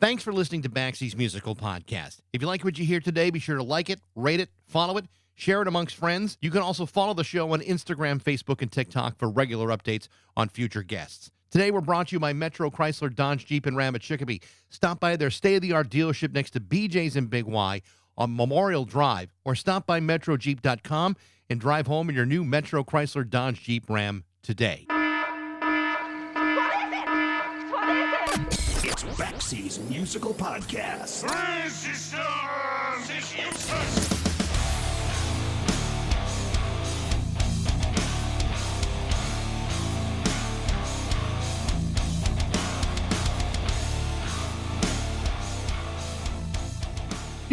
Thanks for listening to Baxie's Musical Podcast. If you like what you hear today, be sure to like it, rate it, follow it, share it amongst friends. You can also follow the show on Instagram, Facebook, and TikTok for regular updates on future guests. Today, we're brought to you by Metro Chrysler Dodge Jeep and Ram at Chicopee. Stop by their state-of-the-art dealership next to BJ's in Big Y on Memorial Drive, or stop by MetroJeep.com and drive home in your new Metro Chrysler Dodge Jeep Ram today. It's Baxie's Musical Podcast. Do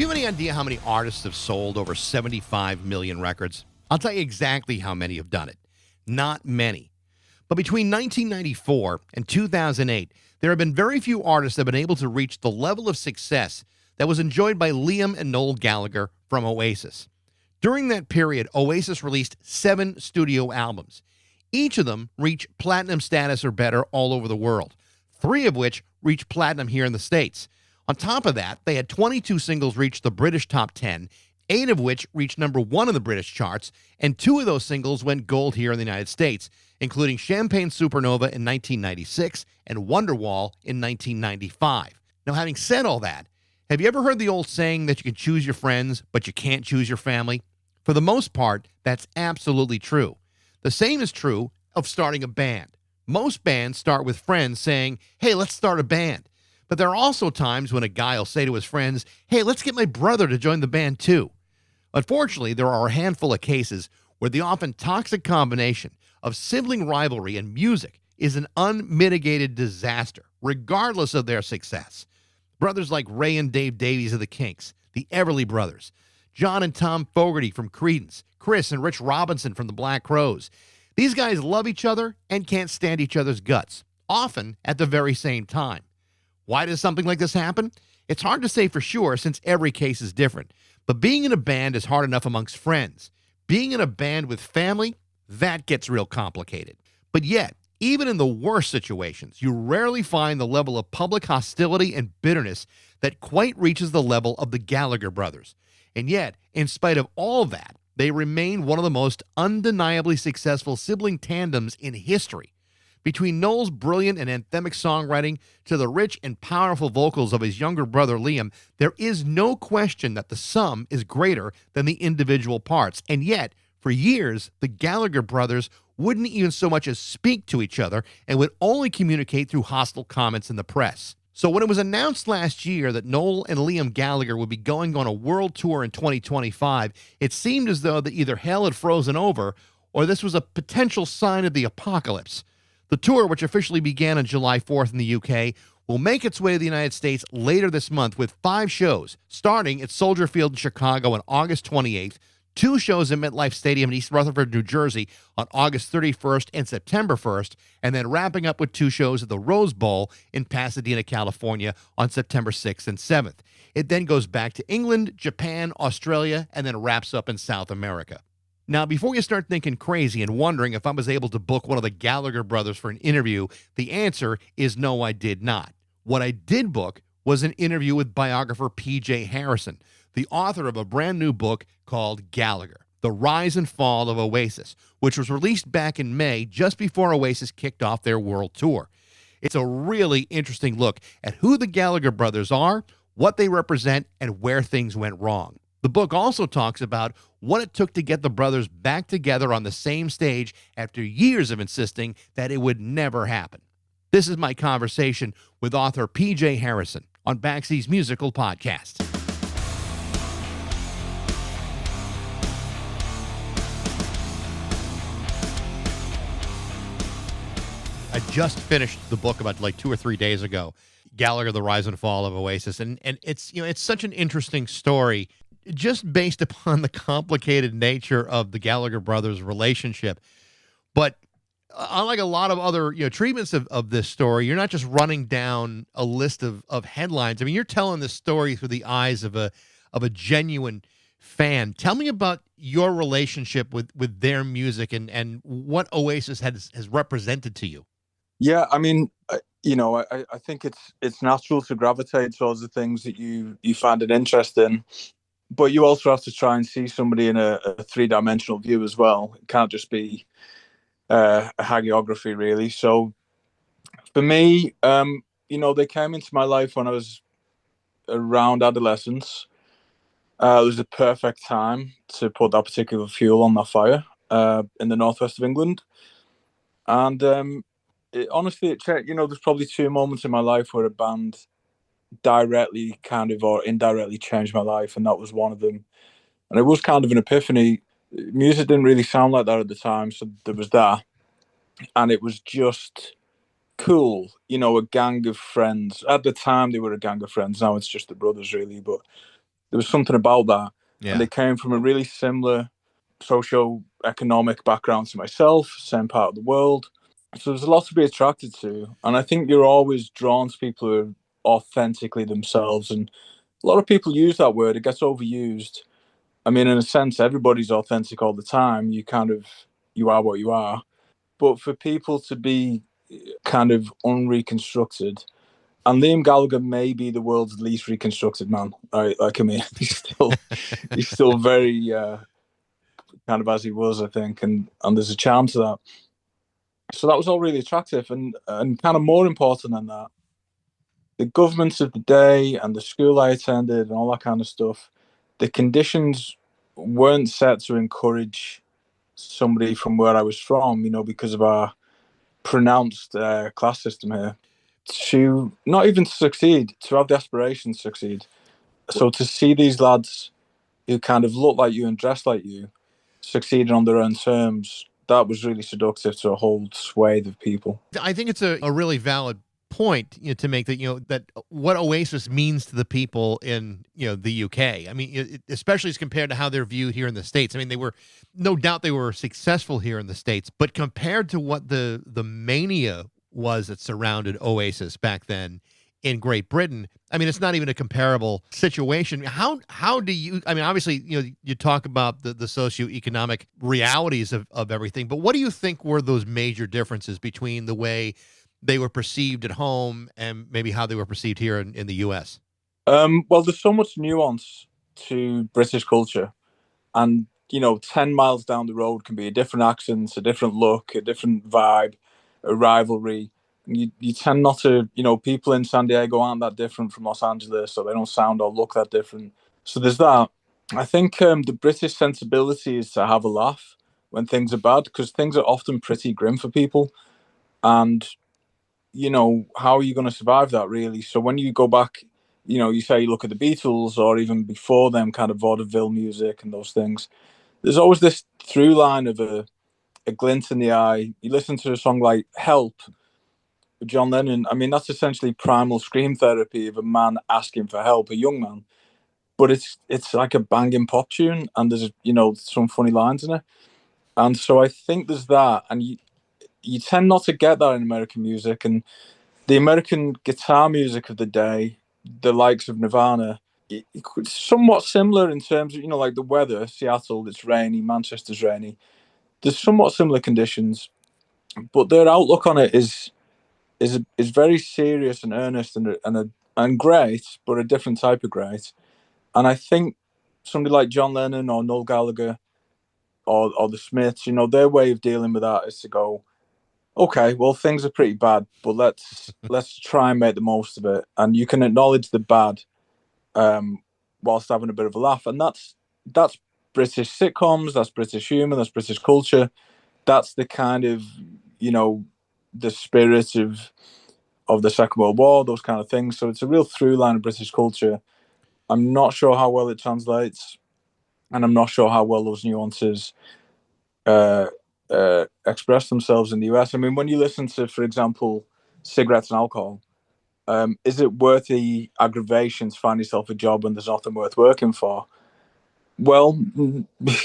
you have any idea how many artists have sold over 75 million records? I'll tell you exactly how many have done it. Not many. But between 1994 and 2008, there have been very few artists that have been able to reach the level of success that was enjoyed by Liam and Noel Gallagher from Oasis. During that period, Oasis released 7 studio albums. Each of them reached platinum status or better all over the world, 3 of which reached platinum here in the States. On top of that, they had 22 singles reach the British top 10, 8 of which reached number 1 in the British charts, and 2 of those singles went gold here in the United States, including Champagne Supernova in 1996 and Wonderwall in 1995. Now, having said all that, have you ever heard the old saying that you can choose your friends, but you can't choose your family? For the most part, that's absolutely true. The same is true of starting a band. Most bands start with friends saying, hey, let's start a band. But there are also times when a guy will say to his friends, hey, let's get my brother to join the band too. Unfortunately, there are a handful of cases where the often toxic combination of sibling rivalry and music is an unmitigated disaster, regardless of their success. Brothers like Ray and Dave Davies of the Kinks, the Everly Brothers, John and Tom Fogerty from Creedence, Chris and Rich Robinson from the Black Crowes. These guys love each other and can't stand each other's guts, often at the very same time. Why does something like this happen? It's hard to say for sure since every case is different. But being in a band is hard enough amongst friends. Being in a band with family, that gets real complicated. But yet, even in the worst situations, you rarely find the level of public hostility and bitterness that quite reaches the level of the Gallagher brothers. And yet, in spite of all that, they remain one of the most undeniably successful sibling tandems in history. Between Noel's brilliant and anthemic songwriting to the rich and powerful vocals of his younger brother Liam, there is no question that the sum is greater than the individual parts. And yet, for years, the Gallagher brothers wouldn't even so much as speak to each other and would only communicate through hostile comments in the press. So when it was announced last year that Noel and Liam Gallagher would be going on a world tour in 2025, it seemed as though that either hell had frozen over or this was a potential sign of the apocalypse. The tour, which officially began on July 4th in the UK, will make its way to the United States later this month with 5 shows, starting at Soldier Field in Chicago on August 28th, 2 shows at MetLife Stadium in East Rutherford, New Jersey on August 31st and September 1st, and then wrapping up with 2 shows at the Rose Bowl in Pasadena, California on September 6th and 7th. It then goes back to England, Japan, Australia, and then wraps up in South America. Now, before you start thinking crazy and wondering if I was able to book one of the Gallagher brothers for an interview, the answer is no, I did not. What I did book was an interview with biographer P.J. Harrison, the author of a brand new book called Gallagher, The Rise and Fall of Oasis, which was released back in May just before Oasis kicked off their world tour. It's a really interesting look at who the Gallagher brothers are, what they represent, and where things went wrong. The book also talks about what it took to get the brothers back together on the same stage after years of insisting that it would never happen. This is my conversation with author P.J. Harrison on Baxie's Musical Podcast. I just finished the book about 2 or 3 days ago, Gallagher, The Rise and Fall of Oasis, and it's it's such an interesting story. Just based upon the complicated nature of the Gallagher brothers' relationship. But unlike a lot of other treatments of this story, you're not just running down a list of headlines. I mean, you're telling this story through the eyes of a genuine fan. Tell me about your relationship with their music and what Oasis has represented to you. Yeah, I mean, I think it's natural to gravitate towards the things that you find an interest in, but you also have to try and see somebody in a three-dimensional view as well. It can't just be a hagiography, really. So for me, they came into my life when I was around adolescence. It was the perfect time to put that particular fuel on that fire in the northwest of England. And honestly, there's probably two moments in my life where a band directly kind of or indirectly changed my life, and that was one of them. And it was kind of an epiphany. Music didn't really sound like that at the time, so there was that. And it was just cool, a gang of friends. At the time, they were a gang of friends. Now it's just the brothers, really. But there was something about that. And Yeah. they came from a really similar socio-economic background to myself, same part of the world. So there's a lot to be attracted to. And I think you're always drawn to people who are authentically themselves. And a lot of people use that word, it gets overused. I mean, in a sense, everybody's authentic all the time. You are what you are. But for people to be kind of unreconstructed, and Liam Gallagher may be the world's least reconstructed man. I mean, he's still very kind of as he was, I think, and there's a charm to that. So that was all really attractive, and kind of more important than that, the governments of the day and the school I attended and all that kind of stuff, the conditions weren't set to encourage somebody from where I was from, because of our pronounced class system here, to not even succeed, to have the aspiration to succeed. So to see these lads who kind of look like you and dress like you succeeding on their own terms, that was really seductive to a whole swathe of people. I think it's a really valid point, to make, that that what Oasis means to the people in the UK. I mean, especially as compared to how they're viewed here in the States. I mean, they were, no doubt, they were successful here in the States, but compared to what the mania was that surrounded Oasis back then in Great Britain, I mean, it's not even a comparable situation. How do you? I mean, obviously, you talk about the socioeconomic realities of everything, but what do you think were those major differences between the way they were perceived at home and maybe how they were perceived here in the U.S.? Well, there's so much nuance to British culture, and 10 miles down the road can be a different accent, a different look, a different vibe, a rivalry. You tend not to, people in San Diego aren't that different from Los Angeles, so they don't sound or look that different. So there's that. I think the British sensibility is to have a laugh when things are bad, because things are often pretty grim for people. And how are you going to survive that, really? So when you go back, you say you look at the Beatles or even before them, kind of vaudeville music and those things, there's always this through line of a glint in the eye. You listen to a song like Help with John Lennon. I mean, that's essentially primal scream therapy of a man asking for help, a young man. But it's like a banging pop tune, and there's some funny lines in it. And so I think there's that, and you tend not to get that in American music. And the American guitar music of the day, the likes of Nirvana, it's somewhat similar in terms of, like the weather. Seattle, it's rainy. Manchester's rainy. There's somewhat similar conditions, but their outlook on it is very serious and earnest and great, but a different type of great. And I think somebody like John Lennon or Noel Gallagher or the Smiths, their way of dealing with that is to go, okay, well things are pretty bad, but let's try and make the most of it. And you can acknowledge the bad whilst having a bit of a laugh, and that's British sitcoms, that's British humour, that's British culture. That's the kind of the spirit of the Second World War, those kind of things. So it's a real through line of British culture. I'm not sure how well it translates, and I'm not sure how well those nuances uh, express themselves in the US. I mean, when you listen to, for example, cigarettes and alcohol, is it worth the aggravation to find yourself a job when there's nothing worth working for? Well,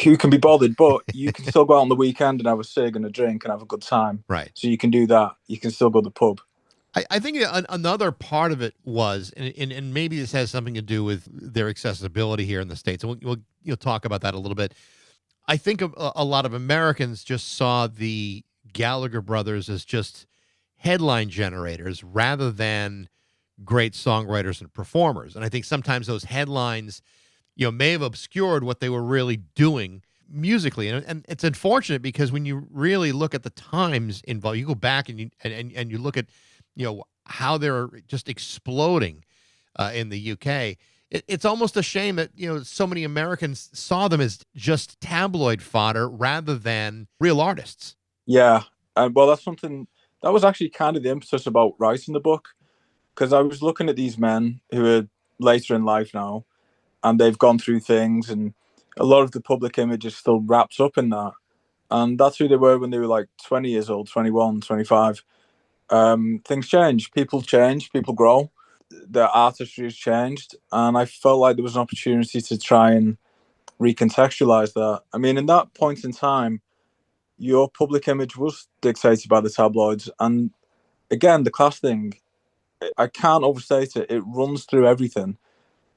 you can be bothered, but you can still go out on the weekend and have a cig and a drink and have a good time. Right. So you can do that. You can still go to the pub. I think another part of it was, and maybe this has something to do with their accessibility here in the States, and you'll talk about that a little bit. I think a lot of Americans just saw the Gallagher brothers as just headline generators rather than great songwriters and performers. And I think sometimes those headlines, may have obscured what they were really doing musically. And it's unfortunate because when you really look at the times involved, you go back and you look at, how they're just exploding in the UK. It's almost a shame that, so many Americans saw them as just tabloid fodder rather than real artists. Yeah. And well, that's something that was actually kind of the impetus about writing the book, because I was looking at these men who are later in life now, and they've gone through things, and a lot of the public image is still wrapped up in that. And that's who they were when they were like 20 years old, 21, 25. Things change, people grow, their artistry has changed. And I felt like there was an opportunity to try and recontextualize that. I mean, in that point in time, your public image was dictated by the tabloids. And again, the class thing, I can't overstate it. It runs through everything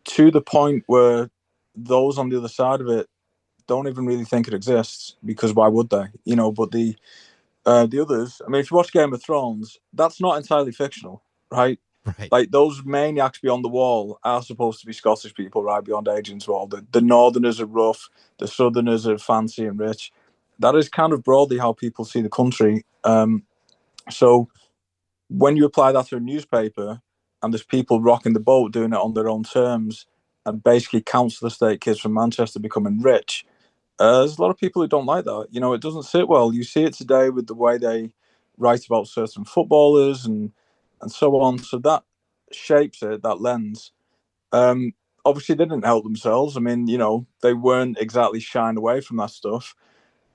to the point where those on the other side of it don't even really think it exists, because why would they? But the others, I mean, if you watch Game of Thrones, that's not entirely fictional, right? Right. Like, those maniacs beyond the wall are supposed to be Scottish people, right, beyond Adrian's Wall. The Northerners are rough, the Southerners are fancy and rich. That is kind of broadly how people see the country. So when you apply that to a newspaper, and there's people rocking the boat, doing it on their own terms, and basically council estate kids from Manchester becoming rich, there's a lot of people who don't like that. It doesn't sit well. You see it today with the way they write about certain footballers and so on. So that shapes it, that lens. Obviously, they didn't help themselves. I mean, they weren't exactly shying away from that stuff.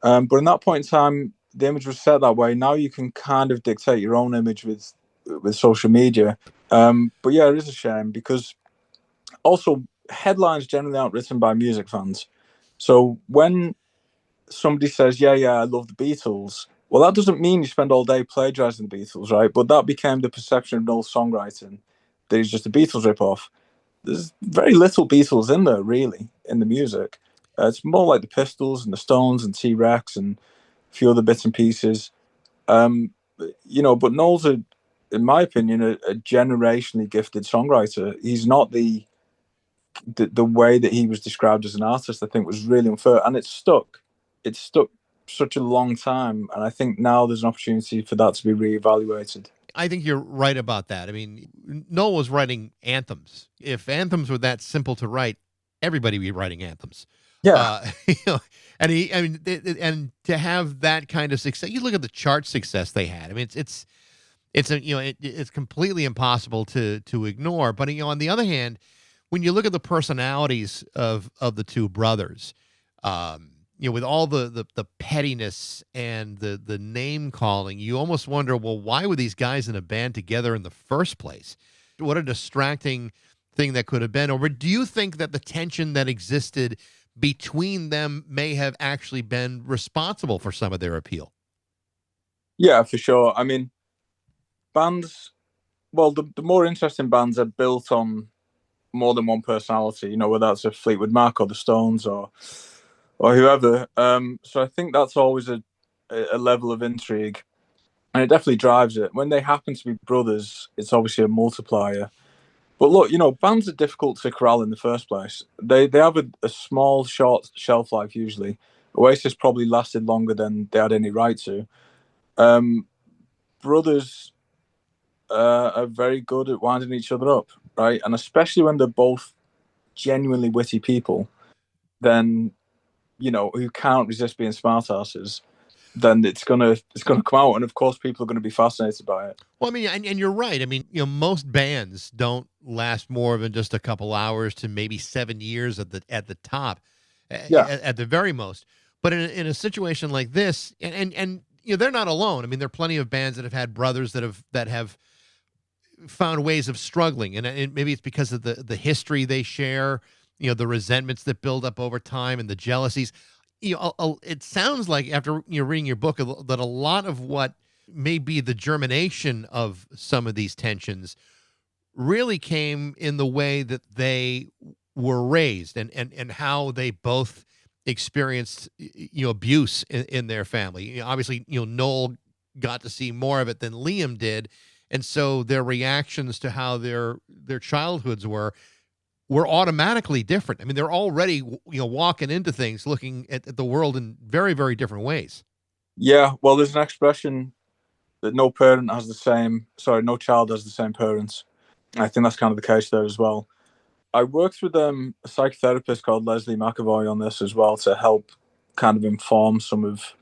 But in that point in time, the image was set that way. Now you can kind of dictate your own image with social media. But yeah, it is a shame, because also headlines generally aren't written by music fans. So when somebody says, yeah, I love the Beatles, well, that doesn't mean you spend all day plagiarizing the Beatles, right? But that became the perception of Noel's songwriting, that he's just a Beatles ripoff. There's very little Beatles in there, really, in the music. It's more like the Pistols and the Stones and T-Rex and a few other bits and pieces. But Noel's, in my opinion, a generationally gifted songwriter. He's not the way that he was described as an artist, I think, was really unfair, and it's stuck. It's stuck such a long time, and I think now there's an opportunity for that to be reevaluated. I think you're right about that. I mean, Noel was writing anthems. If anthems were that simple to write, everybody would be writing anthems. Yeah. And to have that kind of success, you look at the chart success they had. I mean, it's completely impossible to ignore. But on the other hand, when you look at the personalities of the two brothers, with all the pettiness and the name calling, you almost wonder, well, why were these guys in a band together in the first place? What a distracting thing that could have been. Or do you think that the tension that existed between them may have actually been responsible for some of their appeal? Yeah, for sure. I mean, bands, well, the more interesting bands are built on more than one personality, whether that's a Fleetwood Mac or the Stones or whoever. So I think that's always a level of intrigue, and it definitely drives it. When they happen to be brothers, it's obviously a multiplier. But look, bands are difficult to corral in the first place. They have a small, short shelf life usually. Oasis probably lasted longer than they had any right to. Brothers are very good at winding each other up, right? And especially when they're both genuinely witty people, then who can't resist being smartasses, then it's gonna come out, and of course people are going to be fascinated by it. Well, I mean, and you're right. I mean, most bands don't last more than just a couple hours to maybe 7 years at the top, at the very most. But in a situation like this, and they're not alone. I mean, there are plenty of bands that have had brothers that have found ways of struggling, and maybe it's because of the history they share, the resentments that build up over time and the jealousies. It sounds like after reading your book that a lot of what may be the germination of some of these tensions really came in the way that they were raised and how they both experienced abuse in their family. Obviously, Noel got to see more of it than Liam did, and so their reactions to how their childhoods were automatically different. I mean, they're already walking into things, looking at the world in very, very different ways. Yeah, well, there's an expression that no child has the same parents. I think that's kind of the case there as well. I worked with a psychotherapist called Leslie McAvoy on this as well to help kind of inform some of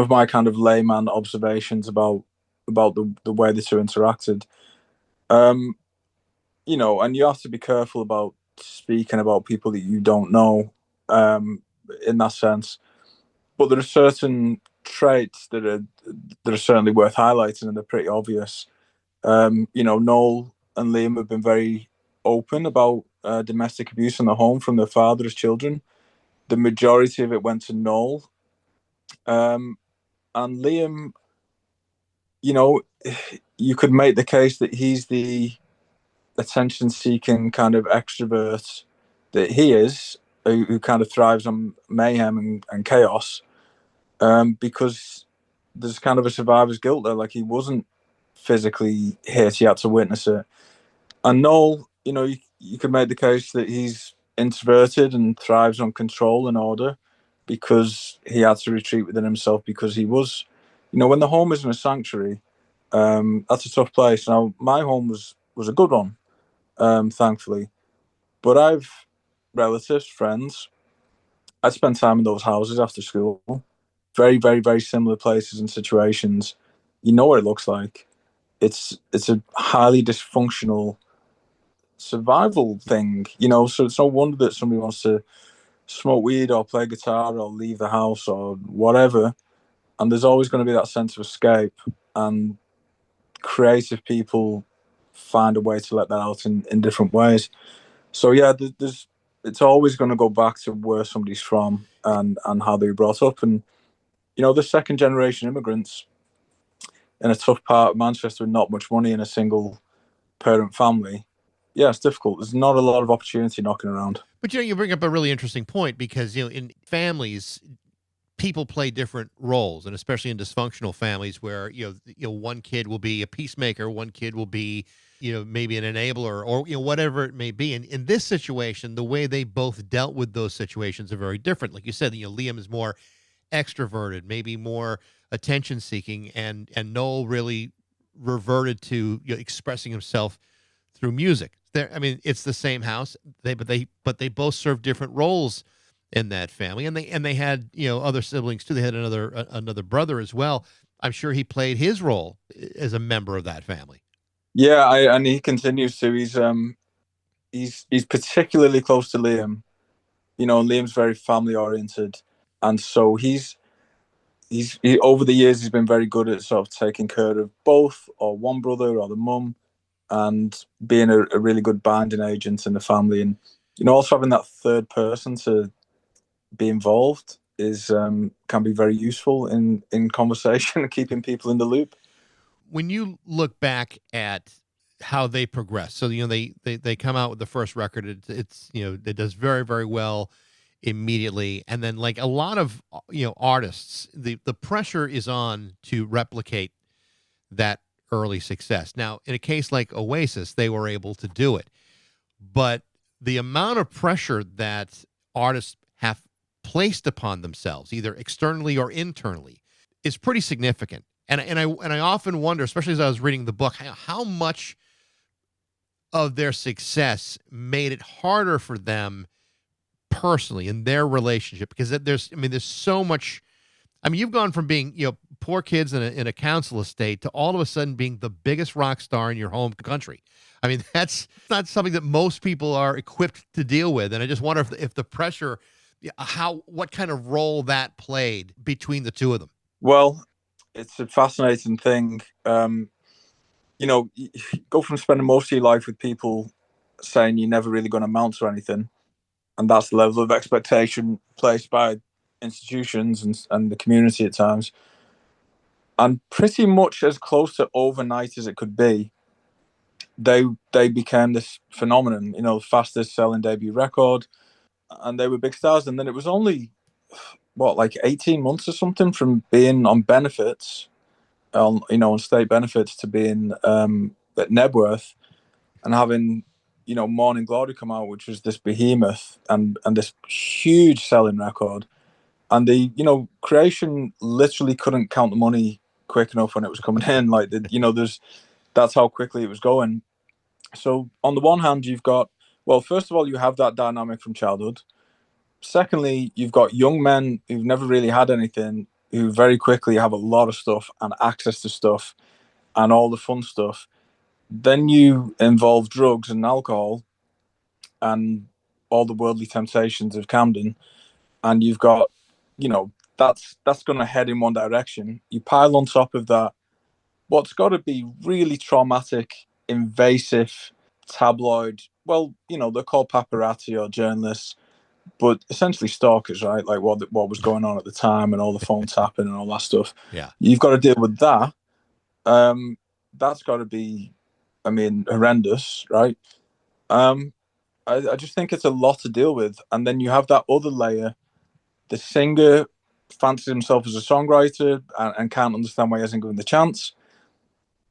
my kind of layman observations about the way the two interacted. Um, and you have to be careful about speaking about people that you don't know, in that sense. But there are certain traits that are certainly worth highlighting, and they're pretty obvious. Noel and Liam have been very open about domestic abuse in the home from their father as children. The majority of it went to Noel, and Liam. You know, you could make the case that he's the attention-seeking kind of extrovert that he is, who kind of thrives on mayhem and chaos, because there's kind of a survivor's guilt there. Like, he wasn't physically hit; he had to witness it. And Noel, you could make the case that he's introverted and thrives on control and order because he had to retreat within himself because he was, when the home isn't a sanctuary, that's a tough place. Now, my home was a good one, thankfully, but I've relatives, friends. I spend time in those houses after school. Very, very, very similar places and situations. You know what it looks like. It's a highly dysfunctional survival thing, so it's no wonder that somebody wants to smoke weed or play guitar or leave the house or whatever. And there's always going to be that sense of escape, and creative people find a way to let that out in different ways. So yeah, it's always going to go back to where somebody's from and how they were brought up. And the second generation immigrants in a tough part of Manchester with not much money in a single parent family, yeah, it's difficult. There's not a lot of opportunity knocking around. But you bring up a really interesting point because in families, people play different roles, and especially in dysfunctional families where one kid will be a peacemaker, one kid will be maybe an enabler, or whatever it may be. And in this situation, the way they both dealt with those situations are very different. Like you said, Liam is more extroverted, maybe more attention seeking, and Noel really reverted to expressing himself through music. I mean, it's the same house, but they both serve different roles in that family, and they had other siblings too. They had another brother as well. I'm sure he played his role as a member of that family. Yeah, and he continues to. He's particularly close to Liam. Liam's very family oriented, and so he over the years he's been very good at sort of taking care of both or one brother or the mum, and being a really good binding agent in the family, and also having that third person to be involved is can be very useful in conversation and keeping people in the loop. When you look back at how they progress, so they come out with the first record, it's it does very, very well immediately, and then like a lot of artists, the pressure is on to replicate that early success. Now, in a case like Oasis, they were able to do it, but the amount of pressure that artists have placed upon themselves, either externally or internally, is pretty significant. And I often wonder, especially as I was reading the book, how much of their success made it harder for them personally in their relationship, because there's so much. I mean, you've gone from being poor kids in a council estate to all of a sudden being the biggest rock star in your home country. I mean, that's not something that most people are equipped to deal with, and I just wonder if the pressure, what kind of role that played between the two of them. Well, it's a fascinating thing. You go from spending most of your life with people saying you're never really going to amount to anything, and that's the level of expectation placed by institutions and the community at times, and pretty much as close to overnight as it could be, they became this phenomenon, the fastest selling debut record, and they were big stars. And then it was only like 18 months or something from being on benefits on state benefits to being at Nebworth and having Morning Glory come out, which was this behemoth and this huge selling record, and the creation literally couldn't count the money quick enough when it was coming in. Like that's how quickly it was going. So on the one hand, you've got, well, first of all, you have that dynamic from childhood. Secondly, you've got young men who've never really had anything, who very quickly have a lot of stuff and access to stuff and all the fun stuff. Then you involve drugs and alcohol and all the worldly temptations of Camden, and you've got, that's going to head in one direction. You pile on top of that what's got to be really traumatic, invasive, tabloid. Well, they're called paparazzi or journalists, but essentially stalkers, right? Like what was going on at the time and all the phone tapping and all that stuff. Yeah, you've got to deal with that. That's got to be, horrendous, right? I just think it's a lot to deal with, and then you have that other layer. The singer fancies himself as a songwriter and can't understand why he hasn't given the chance.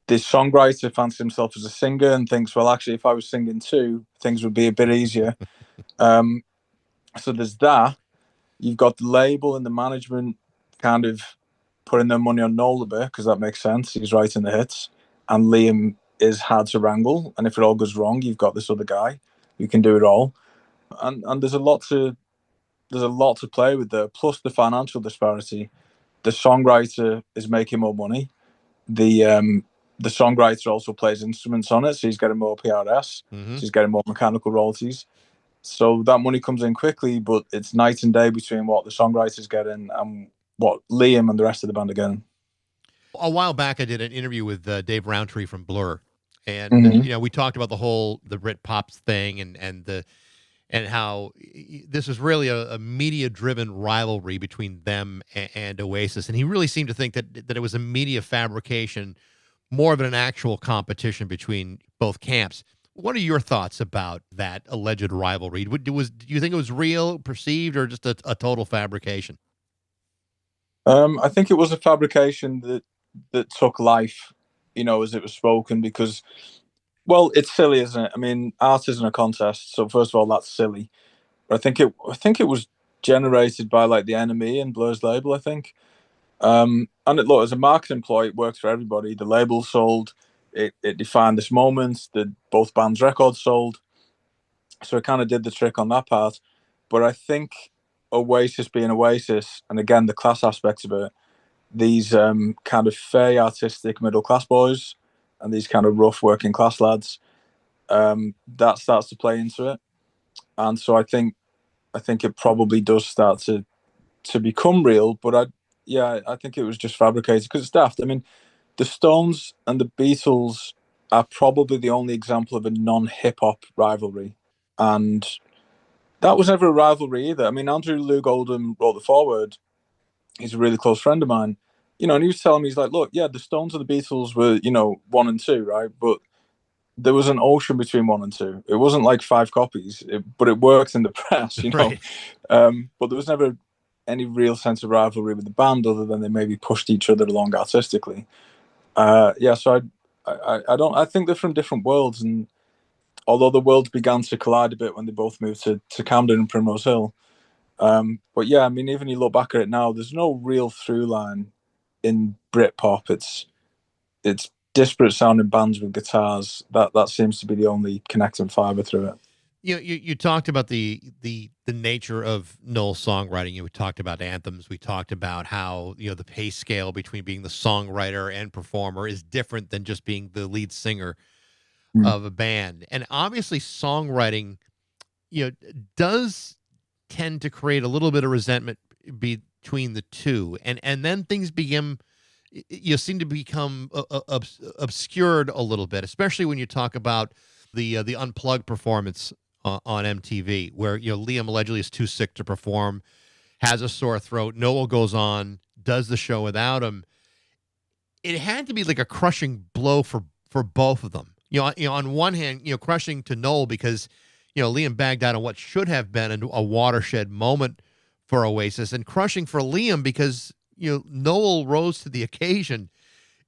The songwriter fancies himself as a singer and thinks, well, actually, if I was singing too, things would be a bit easier. So there's that. You've got the label and the management kind of putting their money on Noel a bit, because that makes sense. He's writing the hits. And Liam is hard to wrangle. And if it all goes wrong, you've got this other guy who can do it all. And there's a lot to play with there. Plus the financial disparity. The songwriter is making more money. The songwriter also plays instruments on it, so he's getting more PRS. Mm-hmm. So he's getting more mechanical royalties. So that money comes in quickly, but it's night and day between what the songwriter's getting and what Liam and the rest of the band are getting. A while back, I did an interview with Dave Rowntree from Blur, and we talked about the Brit Pops thing and how this is really a media-driven rivalry between them and Oasis, and he really seemed to think that it was a media fabrication more of an actual competition between both camps. What are your thoughts about that alleged rivalry? Do you think it was real, perceived, or just a total fabrication? I think it was a fabrication that took life, as it was spoken, because, well, it's silly, isn't it? I mean, art isn't a contest, so first of all, that's silly. But I think it was generated by like the Enemy and Blur's label, I think. And look, as a marketing ploy, it worked for everybody. The label sold, it defined this moment. Both bands' records sold, so it kind of did the trick on that part. But I think Oasis being Oasis, and again the class aspect of it, these kind of fey artistic middle class boys, and these kind of rough working class lads, that starts to play into it, and so I think it probably does start to become real. But I think it was just fabricated because it's daft. I mean, the Stones and the Beatles are probably the only example of a non-hip-hop rivalry. And that was never a rivalry either. I mean, Andrew Loog Oldham wrote the foreword. He's a really close friend of mine. And he was telling me, he's like, look, yeah, the Stones and the Beatles were, 1 and 2, right? But there was an ocean between 1 and 2. It wasn't like 5 copies, but it worked in the press, Right. But there was never any real sense of rivalry with the band, other than they maybe pushed each other along artistically. So I think they're from different worlds, and although the worlds began to collide a bit when they both moved to Camden and Primrose Hill. But yeah, I mean, even you look back at it now, there's no real through line in Britpop. It's disparate sounding bands with guitars. That seems to be the only connecting fiber through it. You talked about the nature of Noel's songwriting. We talked about anthems. We talked about how the pay scale between being the songwriter and performer is different than just being the lead singer of a band. And obviously, songwriting does tend to create a little bit of resentment between the two, and then things seem to become obscured a little bit, especially when you talk about the Unplugged performance on MTV, where Liam allegedly is too sick to perform, has a sore throat. Noel goes on, does the show without him. It had to be like a crushing blow for both of them. On one hand, crushing to Noel because Liam bagged out on what should have been a watershed moment for Oasis, and crushing for Liam because Noel rose to the occasion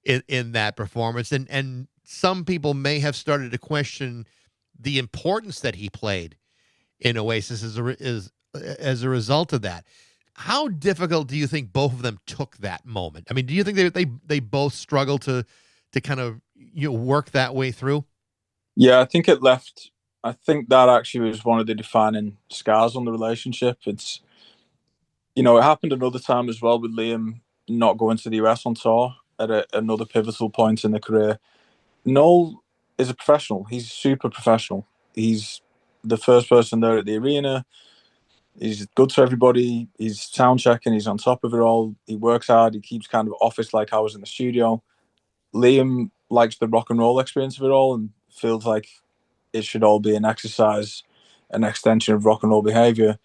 in that performance, and some people may have started to question the importance that he played in Oasis as a result of that. How difficult do you think both of them took that moment? I mean, do you think they both struggled to kind of work that way through? Yeah, I think it left. I think that actually was one of the defining scars on the relationship. It's it happened another time as well with Liam not going to the US on tour at another pivotal point in the career. Noel is a professional. He's super professional. He's the first person there at the arena. He's good to everybody. He's sound checking. He's on top of it all. He works hard. He keeps kind of office like hours in the studio. Liam likes the rock and roll experience of it all and feels like it should all be an exercise, an extension of rock and roll behavior.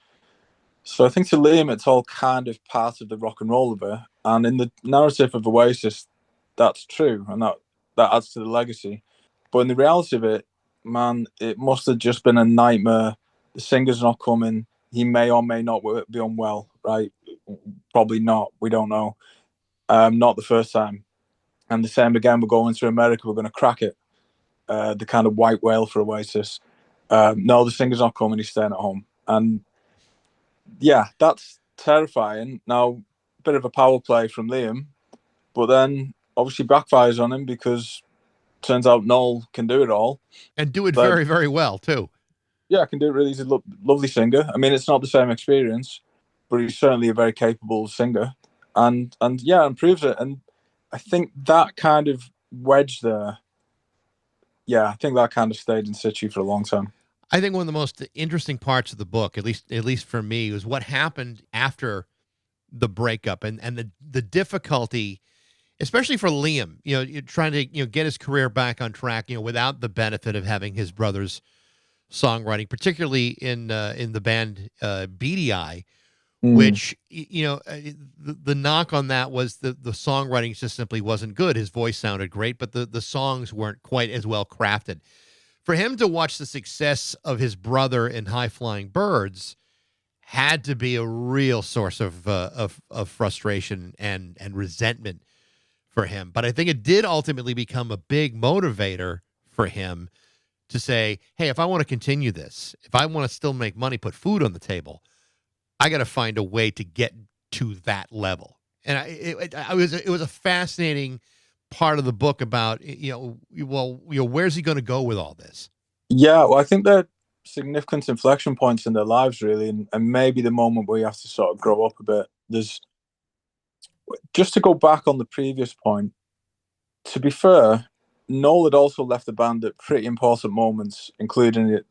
So I think to Liam, it's all kind of part of the rock and roll of it. And in the narrative of Oasis, that's true, and that adds to the legacy. But in the reality of it, man, it must have just been a nightmare. The singer's not coming. He may or may not be unwell, right? Probably not. We don't know. Not the first time. And the same again, we're going to America. We're going to crack it. The kind of white whale for Oasis. No, the singer's not coming. He's staying at home. And yeah, that's terrifying. Now, a bit of a power play from Liam, but then obviously backfires on him because turns out Noel can do it all. And do it But very, very well, too. yeah, I can do it really. He's a lovely singer. I mean, it's not the same experience, but he's certainly a very capable singer, and yeah, and proves it. And I think that kind of wedge there, yeah, I think that kind of stayed in situ for a long time. I think one of the most interesting parts of the book, at least for me, was what happened after the breakup and the difficulty, especially for Liam, you're trying to get his career back on track, without the benefit of having his brother's songwriting, particularly in the band Beady Eye, which the knock on that was the songwriting just simply wasn't good. His voice sounded great, but the songs weren't quite as well crafted. For him to watch the success of his brother in High Flying Birds had to be a real source of frustration and resentment for him. But I think it did ultimately become a big motivator for him to say, hey, if I want to continue this, if I want to still make money, put food on the table, I got to find a way to get to that level. And it was a fascinating part of the book about, where's he going to go with all this? Yeah, well, I think they're significant inflection points in their lives, really, and maybe the moment where you have to sort of grow up a bit. There's just to go back on the previous point. To be fair, Noel had also left the band at pretty important moments, including the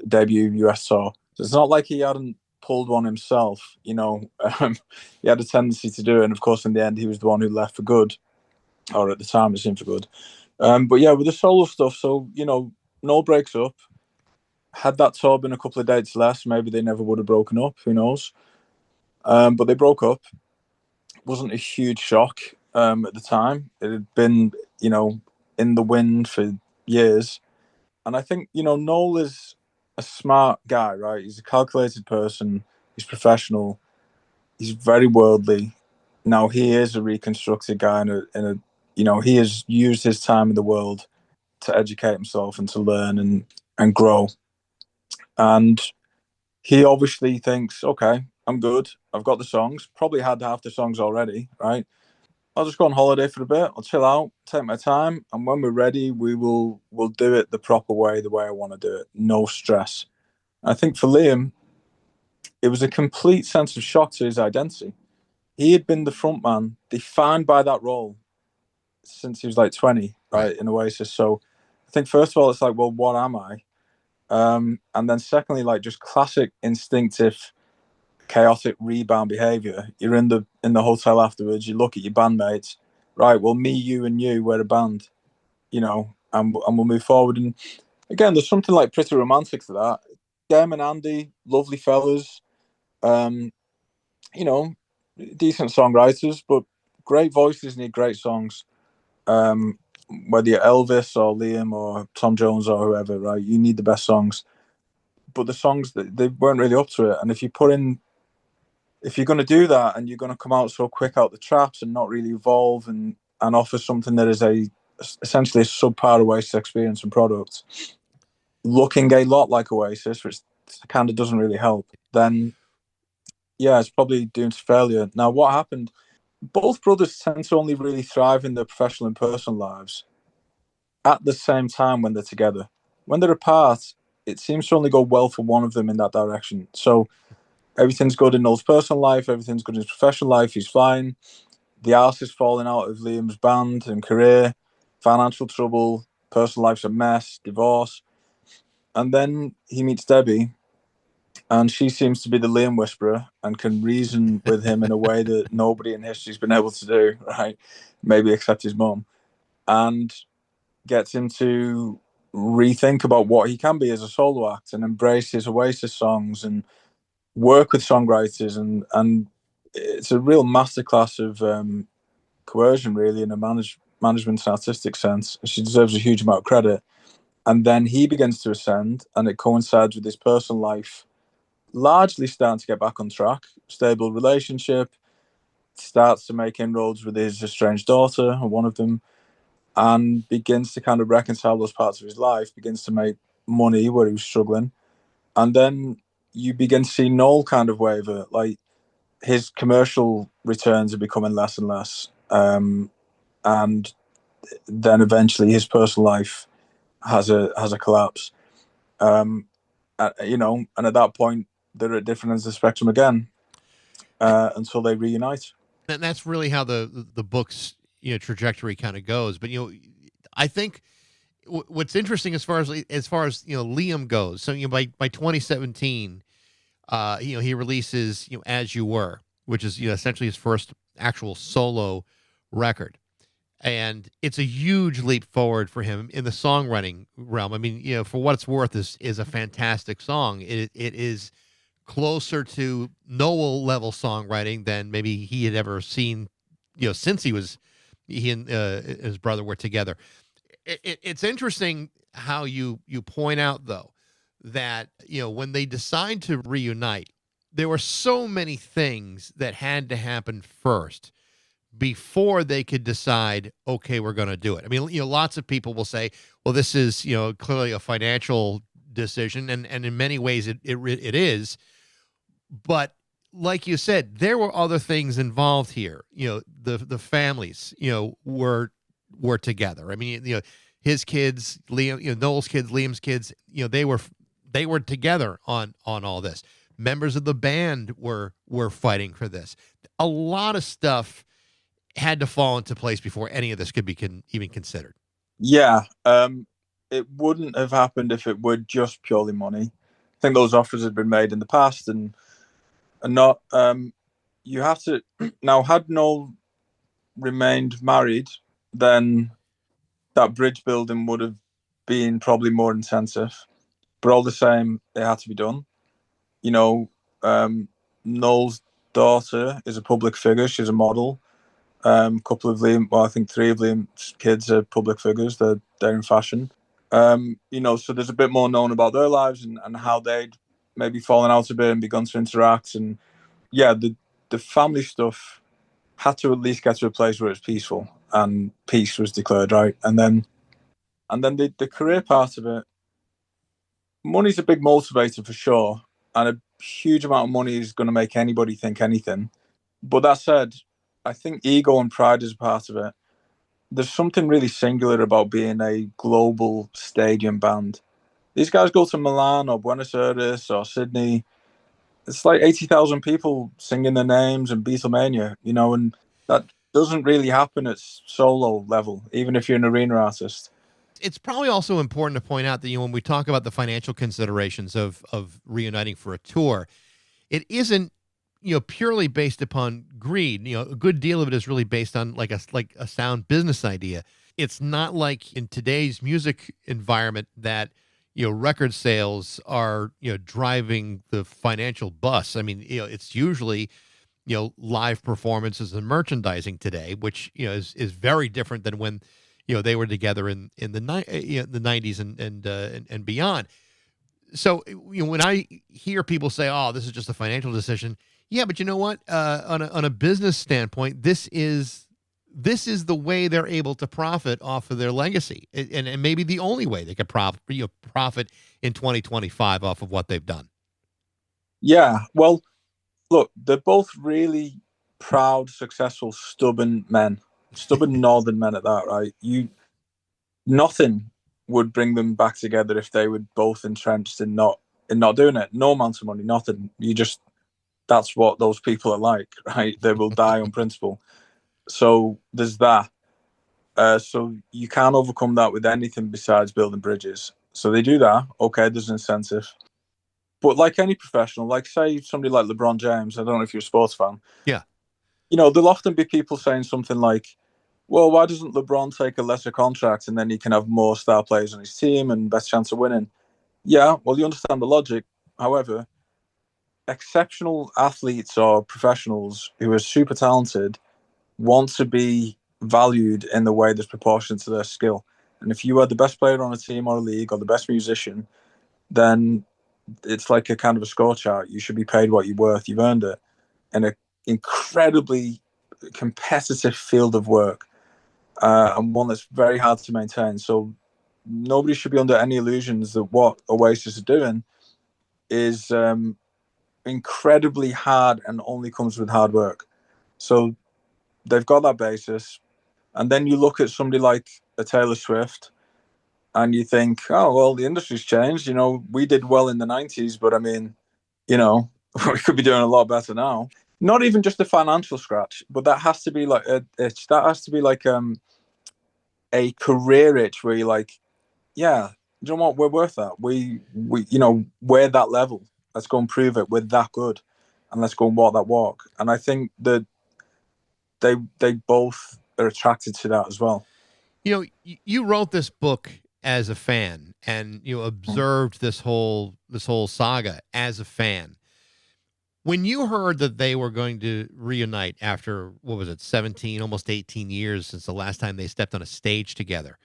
debut US tour. So it's not like he hadn't pulled one himself. He had a tendency to do it, and of course, in the end, he was the one who left for good, or at the time, it seemed for good. But yeah, with the solo stuff, so Noel breaks up. Had that tour been a couple of dates less, maybe they never would have broken up. Who knows? But they broke up. It wasn't a huge shock at the time. It had been, in the wind for years. And I think, Noel is a smart guy, right? He's a calculated person. He's professional. He's very worldly. Now, he is a reconstructed guy he has used his time in the world to educate himself and to learn and grow. And he obviously thinks, okay, I'm good. I've got the songs. Probably had half the songs already, right? I'll just go on holiday for a bit. I'll chill out, take my time, and when we're ready, we'll do it the proper way, the way I want to do it. No stress. I think for Liam, it was a complete sense of shock to his identity. He had been the front man, defined by that role since he was like 20, right, in Oasis. So I think first of all, it's like, well, what am I? And then secondly, like just classic instinctive, chaotic rebound behavior. You're in the hotel afterwards. You look at your bandmates, right? Well, me, you, and you, we're a band, and we'll move forward. And again, there's something like pretty romantic to that. Dem and Andy, lovely fellas, decent songwriters, but great voices need great songs. Whether you're Elvis or Liam or Tom Jones or whoever, right? You need the best songs. But the songs, they weren't really up to it. And if you're going to do that and you're going to come out so quick out the traps and not really evolve and and offer something that is essentially a subpar Oasis experience and product, looking a lot like Oasis, which kind of doesn't really help, then yeah, it's probably doomed to failure. Now, what happened? Both brothers tend to only really thrive in their professional and personal lives at the same time when they're together. When they're apart, it seems to only go well for one of them in that direction. So everything's good in Noel's personal life, everything's good in his professional life, he's fine. The arse is falling out of Liam's band and career, financial trouble, personal life's a mess, divorce. And then he meets Debbie, and she seems to be the Liam whisperer and can reason with him in a way that nobody in history's been able to do, right? Maybe except his mum. And gets him to rethink about what he can be as a solo act and embrace his Oasis songs and work with songwriters. And it's a real masterclass of coercion, really, in a management and artistic sense. She deserves a huge amount of credit. And then he begins to ascend, and it coincides with his personal life largely starting to get back on track. Stable relationship, starts to make inroads with his estranged daughter, one of them, and begins to kind of reconcile those parts of his life, begins to make money where he was struggling. And then you begin to see Noel kind of waver, like his commercial returns are becoming less and less. And then eventually his personal life has a collapse. And at that point, they're at different ends of the spectrum again until they reunite. And that's really how the book's trajectory kind of goes. But I think what's interesting as far as Liam goes. So by 2017, he releases As You Were, which is essentially his first actual solo record. And it's a huge leap forward for him in the songwriting realm. I mean, for what it's worth, is a fantastic song. It is closer to Noel level songwriting than maybe he had ever seen, since he and his brother were together. It's interesting how you point out, though, that when they decide to reunite, there were so many things that had to happen first before they could decide, okay, we're going to do it. I mean, lots of people will say, well, this is, clearly a financial decision. And in many ways it is. But like you said, there were other things involved here. The families, were together. I mean, his kids, Liam, Noel's kids, Liam's kids, they were together on all this. Members of the band were fighting for this. A lot of stuff had to fall into place before any of this could be even considered. Yeah, it wouldn't have happened if it were just purely money. I think those offers had been made in the past, and not. You have to now. Had Noel remained married, then that bridge building would have been probably more intensive. But all the same, it had to be done. Noel's daughter is a public figure. She's a model. Couple of Liam, well, I think 3 of Liam's kids are public figures. They're in fashion. So there's a bit more known about their lives and how they'd maybe fallen out a bit and begun to interact. And yeah, the family stuff had to at least get to a place where it's peaceful, and peace was declared, right? And then the career part of it, money's a big motivator for sure, and a huge amount of money is going to make anybody think anything. But that said, I think ego and pride is a part of it. There's something really singular about being a global stadium band. These guys go to Milan or Buenos Aires or Sydney. It's like 80,000 people singing their names and Beatlemania, and that doesn't really happen at solo level, even if you're an arena artist. It's probably also important to point out that when we talk about the financial considerations of reuniting for a tour, it isn't purely based upon greed. A good deal of it is really based on like a sound business idea. It's not like in today's music environment that record sales are driving the financial bus. I mean, it's usually live performances and merchandising today, which is very different than when they were together in the 90s and beyond. So when I hear people say, "Oh, this is just a financial decision," yeah, but you know what? On a business standpoint, this is this is the way they're able to profit off of their legacy, and maybe the only way they could profit in 2025 off of what they've done. Yeah, well, look, they're both really proud, successful, stubborn men, stubborn northern men at that, right? Nothing would bring them back together if they were both entrenched in not doing it. No amount of money, nothing. That's what those people are like, right? They will die on principle. So there's that. So you can't overcome that with anything besides building bridges. So they do that. Okay, there's an incentive. But like any professional, like say somebody like LeBron James, I don't know if you're a sports fan. Yeah. There'll often be people saying something like, well, why doesn't LeBron take a lesser contract and then he can have more star players on his team and best chance of winning? Yeah, well, you understand the logic. However, exceptional athletes or professionals who are super talented want to be valued in the way that's proportionate to their skill. And if you are the best player on a team or a league or the best musician, then it's like a kind of a score chart. You should be paid what you're worth. You've earned it in an incredibly competitive field of work, and one that's very hard to maintain. So nobody should be under any illusions that what Oasis are doing is incredibly hard and only comes with hard work. So they've got that basis. And then you look at somebody like a Taylor Swift and you think, oh, well, the industry's changed. We did well in the 90s, but I mean, we could be doing a lot better now. Not even just a financial scratch, but that has to be like a itch. That has to be like a career itch where you're like, yeah, you know what, we're worth that. We're that level. Let's go and prove it. We're that good, and let's go and walk that walk. And I think that they both are attracted to that as well. You wrote this book as a fan, and you observed this whole saga as a fan. When you heard that they were going to reunite after, what was it, 17, almost 18 years since the last time they stepped on a stage together,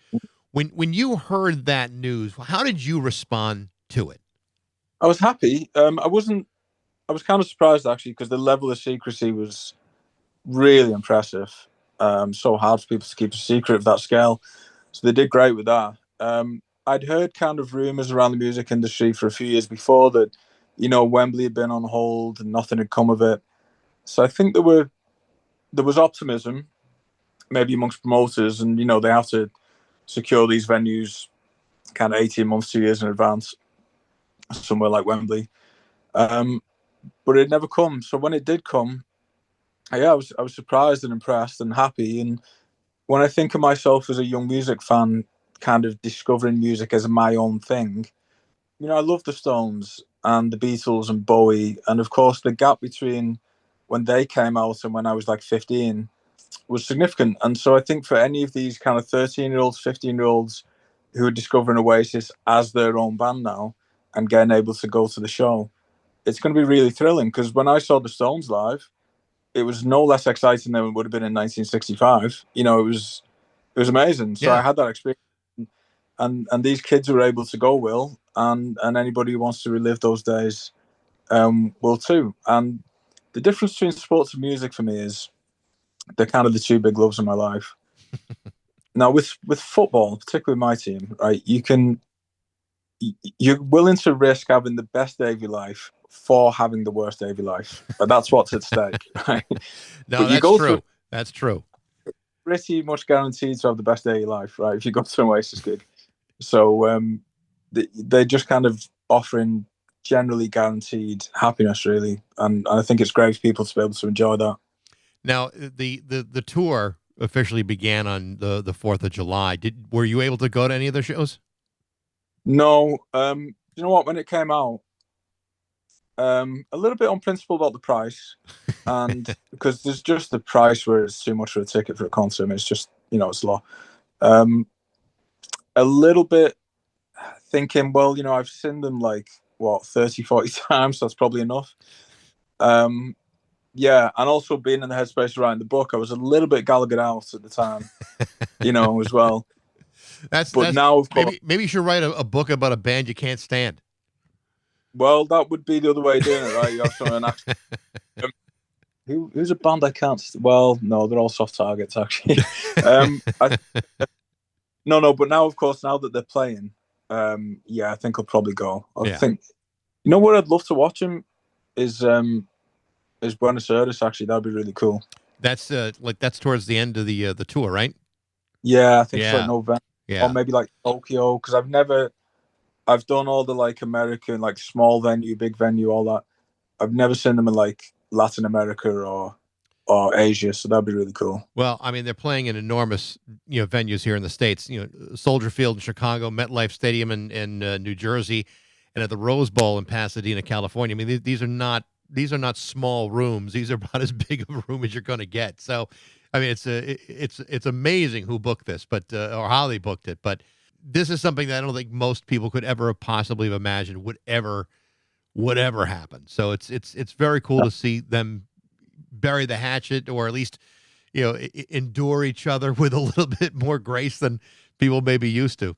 when you heard that news, how did you respond to it? I was happy. I was kind of surprised actually, because the level of secrecy was really impressive. So hard for people to keep a secret of that scale. So they did great with that. I'd heard kind of rumors around the music industry for a few years before that, Wembley had been on hold and nothing had come of it. So I think there was optimism, maybe amongst promoters, and they have to secure these venues kind of 18 months, 2 years in advance, somewhere like Wembley. But it never come. So when it did come, I was surprised and impressed and happy. And when I think of myself as a young music fan, kind of discovering music as my own thing, I love the Stones and the Beatles and Bowie, and of course the gap between when they came out and when I was like 15 was significant. And so I think for any of these kind of 13-year-olds, 15-year-olds who are discovering Oasis as their own band now and getting able to go to the show, it's going to be really thrilling, because when I saw the Stones live, it was no less exciting than it would have been in 1965. It was amazing. So Yeah. I had that experience, and these kids were able to go, Will, and anybody who wants to relive those days will too. And the difference between sports and music for me is they're kind of the two big loves of my life. Now with football, particularly my team, right, you're willing to risk having the best day of your life for having the worst day of your life. But that's what's at stake, right? No, that's true. That's true. Pretty much guaranteed to have the best day of your life, right? If you go to an Oasis gig. So they're just kind of offering generally guaranteed happiness, really. And I think it's great for people to be able to enjoy that. Now, the tour officially began on the 4th of July. Were you able to go to any of the shows? No. You know what? When it came out, a little bit on principle about the price, and because there's just the price where it's too much for a ticket for a concert. I mean, it's just, it's a lot. A little bit thinking, well, I've seen them like, 30, 40 times. So that's probably enough. Yeah, and also being in the headspace writing the book, I was a little bit Gallagher out at the time, as well. That's now, of course, maybe you should write a book about a band you can't stand. Well, that would be the other way of doing it, right? You have someone Who's a band I can't? Well, no, they're all soft targets actually. No, but now, of course, now that they're playing, yeah, I think I'll probably go. I Yeah. think, where I'd love to watch him is Buenos Aires. Actually, that'd be really cool. That's that's towards the end of the tour, right? Yeah, I think it's Yeah. like November, Yeah. or maybe like Tokyo. Because I've done all the like American, like small venue, big venue, all that. I've never seen them in like Latin America or Asia, so that'd be really cool. Well, I mean, they're playing in enormous, venues here in the States. Soldier Field in Chicago, MetLife Stadium in New Jersey, and at the Rose Bowl in Pasadena, California. I mean, these are not small rooms. These are about as big of a room as you're going to get. So, I mean, it's amazing who booked this, but or how they booked it. But this is something that I don't think most people could ever possibly have imagined would ever happen. So it's very cool to see them bury the hatchet, or at least endure each other with a little bit more grace than people may be used to.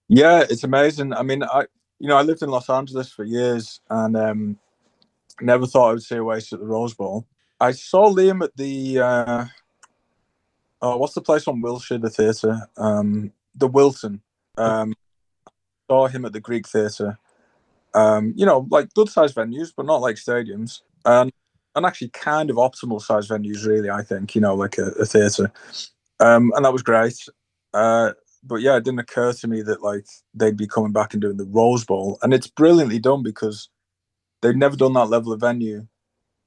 Yeah, it's amazing. I mean, I lived in Los Angeles for years, and never thought I would see Oasis at the Rose Bowl. I saw Liam at the what's the place on Wilshire, the theatre, the Wilton. Saw him at the Greek Theatre. Like good sized venues, but not like stadiums. And actually kind of optimal size venues, really, I think, like a theatre. And that was great. But yeah, it didn't occur to me that like they'd be coming back and doing the Rose Bowl. And it's brilliantly done because they've never done that level of venue.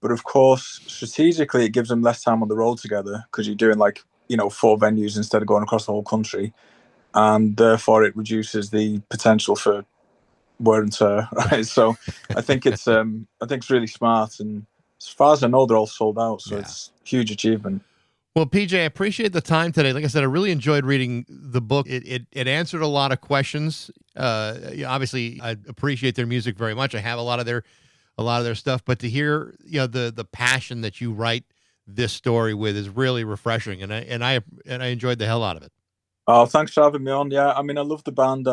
But of course, strategically, it gives them less time on the road together because you're doing like, 4 venues instead of going across the whole country. And therefore, it reduces the potential for wear and tear. Right? So I think it's really smart. And as far as I know, they're all sold out, so it's a huge achievement. Well, PJ, I appreciate the time today. Like I said, I really enjoyed reading the book. It answered a lot of questions. Obviously, I appreciate their music very much. I have a lot of their stuff, but to hear the passion that you write this story with is really refreshing, and I enjoyed the hell out of it. Oh, thanks for having me on. Yeah, I mean, I love the band.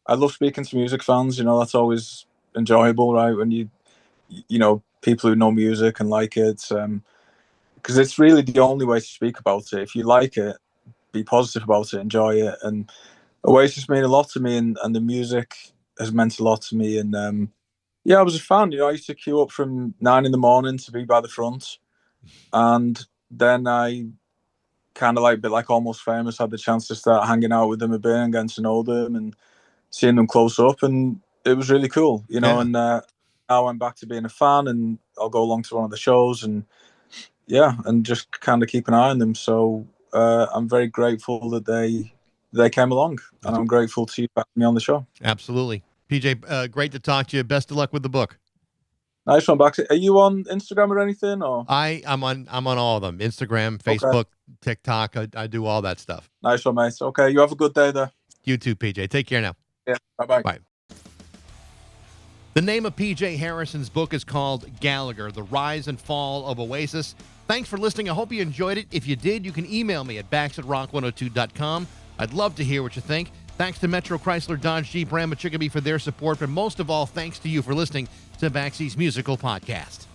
I love speaking to music fans. That's always enjoyable, right? When you people who know music and like it, because it's really the only way to speak about it. If you like it, be positive about it, enjoy it. And Oasis mean a lot to me, and the music has meant a lot to me. And I was a fan. I used to queue up from 9 a.m. to be by the front, and then I kind of like a bit like Almost Famous, had the chance to start hanging out with them a bit and getting to know them and seeing them close up, and it was really cool, Yeah. And now I'm back to being a fan, and I'll go along to one of the shows, and and just kind of keep an eye on them. So I'm very grateful that they came along, and I'm grateful to you having me on the show. Absolutely, PJ. Great to talk to you. Best of luck with the book. Nice one, Baxie. Are you on Instagram or anything? Or I'm on all of them: Instagram, Facebook, TikTok. I do all that stuff. Nice one, mate. Okay, you have a good day there. You too, PJ. Take care now. Yeah. Bye-bye. Bye. The name of PJ Harrison's book is called Gallagher, The Rise and Fall of Oasis. Thanks for listening. I hope you enjoyed it. If you did, you can email me at bax@rock102.com. I'd love to hear what you think. Thanks to Metro Chrysler Dodge Jeep Ram of Chicopee for their support, but most of all, thanks to you for listening to Baxie's Musical Podcast.